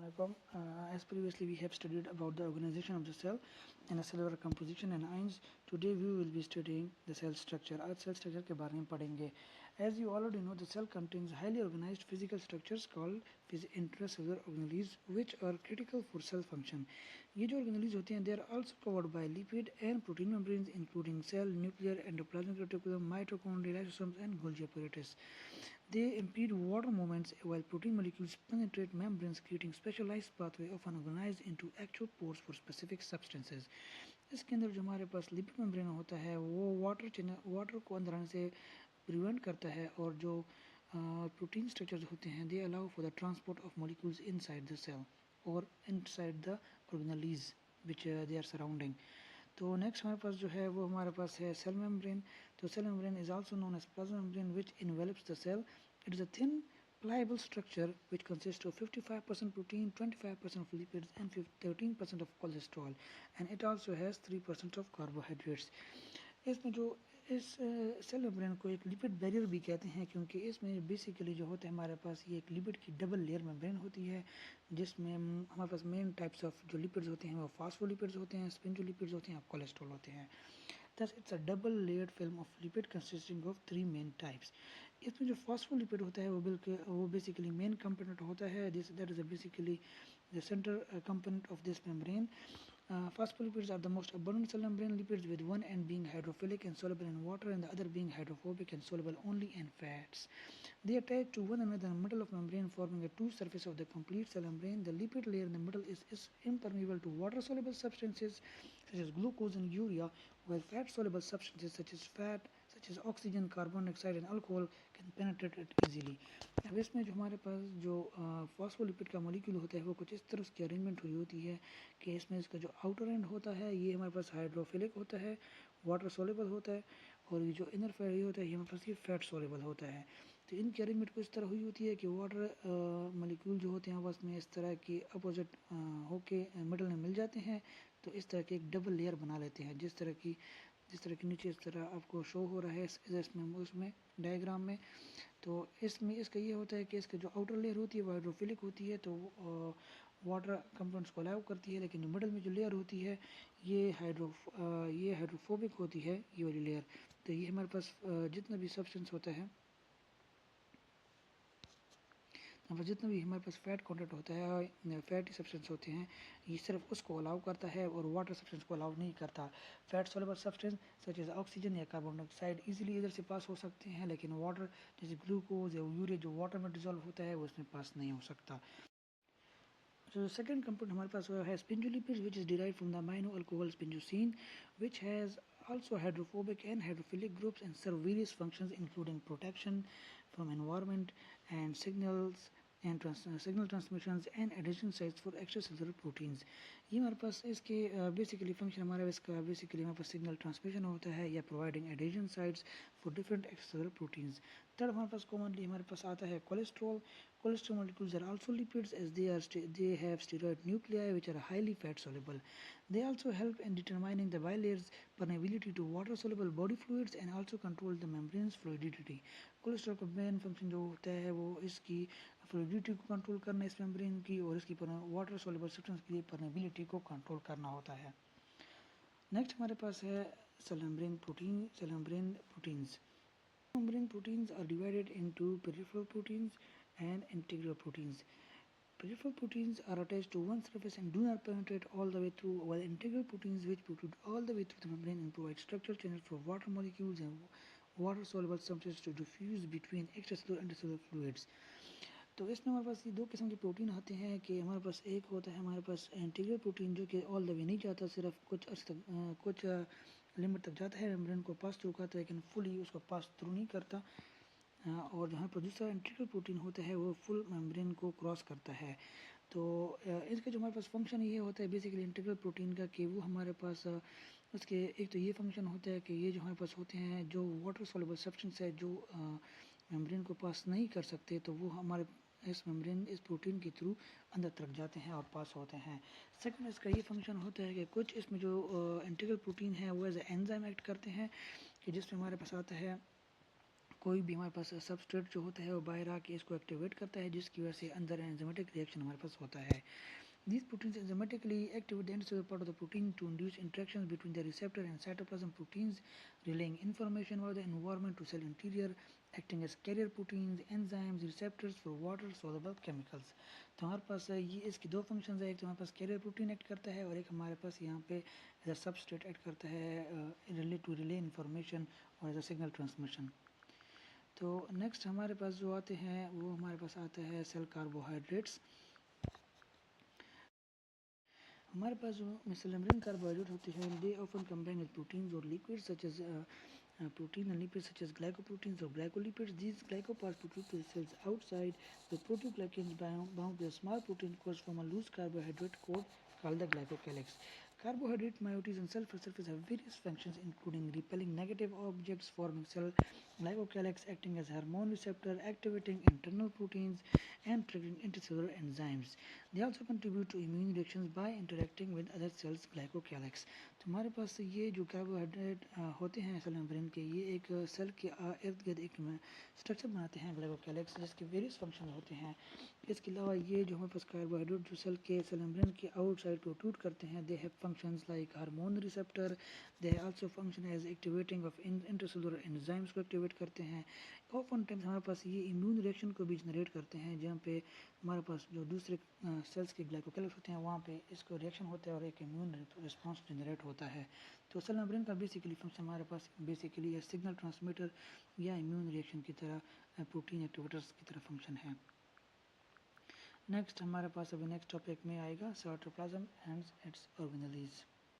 As previously we have studied about the organization of the cell and the cellular composition and ions. Today we will be studying the cell structure. आज cell structure के बारे में पढ़ेंगे. As you already know, the cell contains highly organized physical structures called intracellular organelles, which are critical for cell function. ये जो organelles होते हैं, they are also covered by lipid and protein membranes, including cell, nuclear, endoplasmic reticulum, mitochondria, lysosomes, and Golgi apparatus. They impede water movements while protein molecules penetrate membranes, creating specialized pathway often organized into actual pores for specific substances. इसके अंदर जो हमारे पास lipid membrane होता है वो water को अंदर आने से प्रिवेंट करता है और जो प्रोटीन स्ट्रक्चर्स होते हैं they allow for the transport of molecules inside the cell और inside the organelles which they are surrounding. तो नेक्स्ट हमारे पास जो है वो हमारे पास है सेल मेम्ब्रेन. तो cell membrane is also known as plasma membrane which envelops the cell. It is a thin pliable structure which consists of 55% protein, 25% of lipids and 13% of cholesterol, and it also has 3% of carbohydrates. इसमें जो इस cell membrane को एक lipid barrier भी कहते हैं क्योंकि इसमें बेसिकली जो होता है हमारे पास ये एक लिपिड की डबल लेयर मेम्ब्रेन होती है जिसमें हमारे पास मेन टाइप्स ऑफ जो लिपिड्स होते हैं वो फास्फोलिपिड्स होते हैं, स्पिंडोलिपिड्स होते हैं और कोलेस्ट्रॉल होते हैं. Thus, it's a double-layered film of lipid consisting of three main types. इसमें जो फॉस्फोलिपिड होता है वो बेसिकली मेन कंपोनेंट होता है. That is basically the center component of this membrane. Phospholipids are the most abundant cell membrane lipids, with one end being hydrophilic and soluble in water and the other being hydrophobic and soluble only in fats. They attach to one another in the middle of membrane, forming a two surface of the complete cell membrane. The lipid layer in the middle is impermeable to water-soluble substances such as glucose and urea, while fat-soluble substances such as oxygen, carbon dioxide and alcohol can penetrate it easily. अब इसमें जो हमारे पास जो phospholipid का molecule होता है वो कुछ इस तरह उसकी अरेंजमेंट हुई होती है कि इसमें इसका जो आउटर एंड होता है ये हमारे पास हाइड्रोफिलिक होता है, वाटर सोलेबल होता है, और ये जो इनर फैट होता है ये हमारे पास ये फैट सोलेबल होता है. तो इनकी अरेंजमेंट कुछ इस तरह हुई होती है कि वाटर मॉलिक्यूल जो होते हैं आपस में इस तरह की अपोजिट होके मिडल में मिल जाते हैं. तो इस तरह की एक डबल लेयर बना लेते हैं जिस तरह की नीचे इस तरह आपको शो हो रहा है उसमें डायग्राम में. तो इसमें इसका ये होता है कि इसका जो आउटर लेयर होती है वो हाइड्रोफिलिक होती है तो वाटर कंपाउंड्स को अलाउ करती है, लेकिन जो मिडल में जो लेयर होती है ये हाइड्रोफोबिक होती है ये वाली लेयर. तो ये हमारे पास जितना भी सब्सटेंस होता है जितना भी हमारे पास फैट कंटेंट होता है फैटी सब्सटेंस होते हैं ये सिर्फ उसको अलाउ करता है और वाटर सब्सटेंस को अलाउ नहीं करता. Fat soluble substance such as oxygen या कार्बन डाइऑक्साइड इजीली इधर से पास हो सकते हैं, लेकिन वाटर जैसे ग्लूकोज या यूरिया जो वाटर में डिजोल्व होता है वो इसमें पास नहीं हो सकता. So the second component हमारे पास है स्पिंडोलिपिड्स which is derived from the amino alcohol sphingosine, which has also hydrophobic and hydrophilic groups and serve various functions including protection from environment and signal transmissions and adhesion sites for extracellular proteins. ये हमारे पास इसके basically function हमारा इसका basically हमारे पास signal transmission होता है या providing addition sites for different extracellular proteins. Third हमारे पास कॉमनली हमारे पास आता है cholesterol. Cholesterol molecules are also lipids as they have steroid nuclei which are highly fat soluble. They also help in determining the bilayer's permeability to water soluble body fluids and also control the membrane's fluidity. Cholesterol का main function जो होता है वो इसकी fluidity को control करना इस membrane की और इसकी वाटर सोल्युबल सब्सटेंस के लिए परमेबिलिटी को कंट्रोल करना होता है. नेक्स्ट हमारे पास है cell membrane proteins. Membrane proteins are divided into peripheral proteins and integral proteins. Peripheral proteins are attached to one surface and do not penetrate all the way through, while integral proteins which protrude all the way through the membrane and provide structural channels for water molecules and water-soluble substances to diffuse between extracellular and intracellular fluids. तो इसमें हमारे पास ये दो किस्म के protein आते हैं कि हमारे पास एक होता है हमारे पास इंटीग्रल प्रोटीन जो कि ऑल द वे नहीं जाता, सिर्फ कुछ लिमिट तक जाता है मेम्ब्रेन को पास थ्रू करता है लेकिन फुली उसको पास थ्रू नहीं करता. और जहाँ पर दूसरा इंटीग्रल प्रोटीन होता है वो फुल मेम्ब्रेन को क्रॉस करता है. तो इसका जो हमारे पास फंक्शन ये होता है बेसिकली इंटीग्रल प्रोटीन का कि वो हमारे पास उसके एक तो ये फंक्शन होता है कि ये जो हमारे पास होते हैं जो वाटर सोल्युबल सब्सटेंस है जो मेम्ब्रेन को पास नहीं कर सकते तो वो हमारे इस प्रोटीन के थ्रू अंदर तक जाते हैं और पास होते हैं. सेकंड इसका ये फंक्शन होता है कि कुछ इसमें जो इंटीग्रल प्रोटीन है वो एज एंजाइम एक्ट करते हैं कि जिसमें हमारे पास आता है कोई भी हमारे पास सबस्ट्रेट जो होता है वो बाहर आके इसको एक्टिवेट करता है, जिसकी वजह से अंदर एंजाइमेटिक रिएक्शन हमारे पास होता है. These proteins enzymatically activate the endocellular part of the protein to induce interactions between the receptor and cytoplasm proteins, relaying information about the environment to cell interior, acting as carrier proteins, enzymes, receptors for water soluble chemicals. तो हमारे पास ये इसकी दो functions है, एक तो हमारे पास carrier protein act करता है और एक हमारे पास यहाँ पे एज अ सबस्ट्रेट एक्ट करता है रिले टू रिले इन्फॉर्मेशन और एज अ सिग्नल ट्रांसमिशन. तो नेक्स्ट हमारे पास जो आते हैं वो हमारे पास आता है सेल कार्बोहाइड्रेट्स. हमारे पास जो मेसेलेम्ब्रेन कार्बोहाइड्रेट होते हैं they often combine with proteins और lipids such as protein and lipids such as glycoproteins or glycolipids. These glycoproteins protrude to the cells outside. The proteoglycans bound to a small protein cores form a loose carbohydrate core called the glycocalyx. Carbohydrate moieties and cell surface have various functions including repelling negative objects, forming cell glycocalyx, acting as hormone receptor, activating internal proteins and triggering intercellular enzymes. They also contribute to immune reactions by interacting with other cells glycocalyx. तो हमारे पास ये जो carbohydrate होते हैं cell membrane के, ये एक cell के इर्द गिर्द एक स्ट्रक्चर बनाते हैं ग्लाइकोकैलिक्स, जिसके वेरियस फंक्शन होते हैं. इसके अलावा ये जो हमारे पास कार्बोहाइड्रेट जो सेल मेम्ब्रेन के आउटसाइड प्रोट्रूड करते हैं, they have functions like hormone receptor. They also function as activating of intercellular enzymes को एक्टिवेट करते हैं. ऑफन टाइम्स हमारे पास ये इम्यून रिएक्शन को भी जनरेट करते हैं, जहाँ पे हमारे पास जो दूसरे सेल्स के ग्लाइकोकैलिक्स होते हैं वहाँ पे इसको रिएक्शन होता है और एक इम्यून रिस्पॉन्स जनरेट होता है. तो सेल मेम्ब्रेन का बेसिकली फंक्शन हमारे पास बेसिकली सिग्नल ट्रांसमीटर या इम्यून रिएक्शन की तरह प्रोटीन एक्टिवेटर्स की तरह फंक्शन है. नेक्स्ट हमारे पास अभी नेक्स्ट टॉपिक में आएगा साइटोप्लाज्म एंड इट्स ऑर्गेनेलिज.